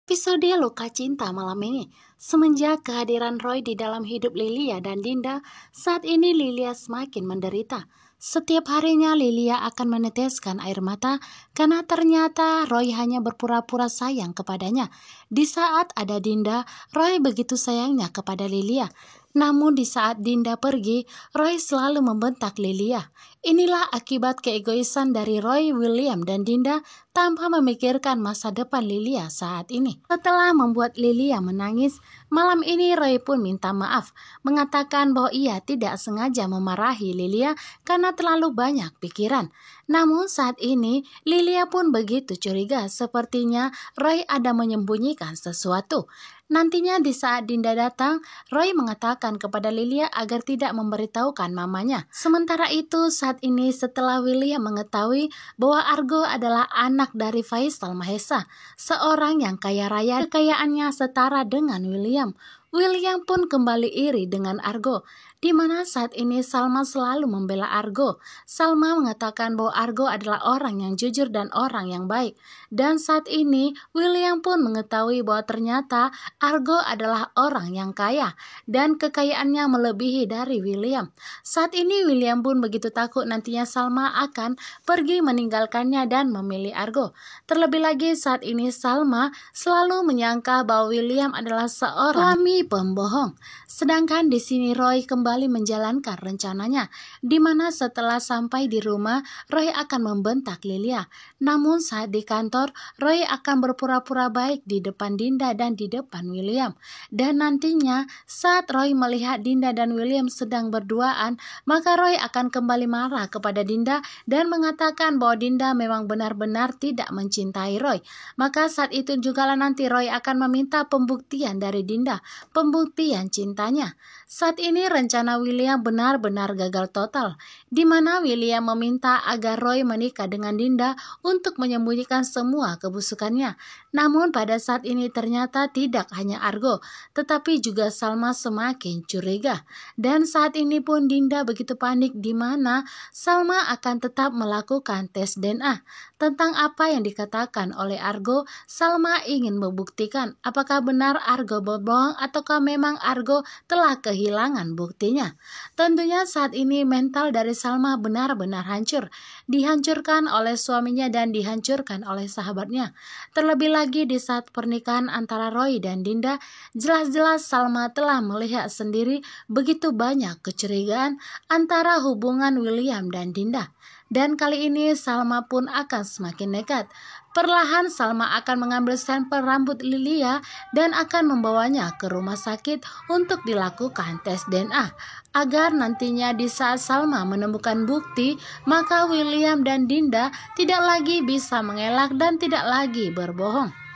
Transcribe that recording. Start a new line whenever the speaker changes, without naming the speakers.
Episode Luka Cinta malam ini. Semenjak kehadiran Roy di dalam hidup Lilia dan Dinda, saat ini Lilia semakin menderita. Setiap harinya Lilia akan meneteskan air mata karena ternyata Roy hanya berpura-pura sayang kepadanya. Di saat ada Dinda, Roy begitu sayangnya kepada Lilia. Namun di saat Dinda pergi, Roy selalu membentak Lilia. Inilah akibat keegoisan dari Roy, William, dan Dinda tanpa memikirkan masa depan Lilia saat ini. Setelah membuat Lilia menangis, malam ini Roy pun minta maaf, mengatakan bahwa ia tidak sengaja memarahi Lilia karena terlalu banyak pikiran. Namun saat ini Lilia pun begitu curiga, sepertinya Roy ada menyembunyikan sesuatu. Nantinya di saat Dinda datang, Roy mengatakan kepada Lilia agar tidak memberitahukan mamanya. Sementara itu saat ini setelah William mengetahui bahwa Argo adalah anak dari Faisal Mahesa, seorang yang kaya raya, kekayaannya setara dengan William. William pun kembali iri dengan Argo, di mana saat ini Salma selalu membela Argo. Salma mengatakan bahwa Argo adalah orang yang jujur dan orang yang baik. Dan saat ini William pun mengetahui bahwa ternyata Argo adalah orang yang kaya dan kekayaannya melebihi dari William. Saat ini William pun begitu takut nantinya Salma akan pergi meninggalkannya dan memilih Argo. Terlebih lagi saat ini Salma selalu menyangka bahwa William adalah seorang suami pembohong. Sedangkan di sini Roy kembali menjalankan rencananya, di mana setelah sampai di rumah Roy akan membentak Lilia. Namun saat di kantor Roy akan berpura-pura baik di depan Dinda dan di depan William. Dan nantinya saat Roy melihat Dinda dan William sedang berduaan, maka Roy akan kembali marah kepada Dinda dan mengatakan bahwa Dinda memang benar-benar tidak mencintai Roy. Maka saat itu jugalah nanti Roy akan meminta pembuktian dari Dinda, pembuktian cintanya. Saat ini rencana William benar-benar gagal total, di mana William meminta agar Roy menikah dengan Dinda untuk menyembunyikan semua kebusukannya. Namun pada saat ini ternyata tidak hanya Argo, tetapi juga Salma semakin curiga. Dan saat ini pun Dinda begitu panik, di mana Salma akan tetap melakukan tes DNA. Tentang apa yang dikatakan oleh Argo, Salma ingin membuktikan apakah benar Argo berbohong ataukah memang Argo telah kehilangan buktinya. Tentunya saat ini mental dari Salma benar-benar hancur, dihancurkan oleh suaminya dan dihancurkan oleh sahabatnya. Terlebih lagi di saat pernikahan antara Roy dan Dinda, jelas-jelas Salma telah melihat sendiri begitu banyak kecurigaan antara hubungan William dan Dinda. Dan kali ini Salma pun akan semakin nekat. Perlahan Salma akan mengambil sampel rambut Lilia dan akan membawanya ke rumah sakit untuk dilakukan tes DNA. Agar nantinya di saat Salma menemukan bukti, maka William dan Dinda tidak lagi bisa mengelak dan tidak lagi berbohong.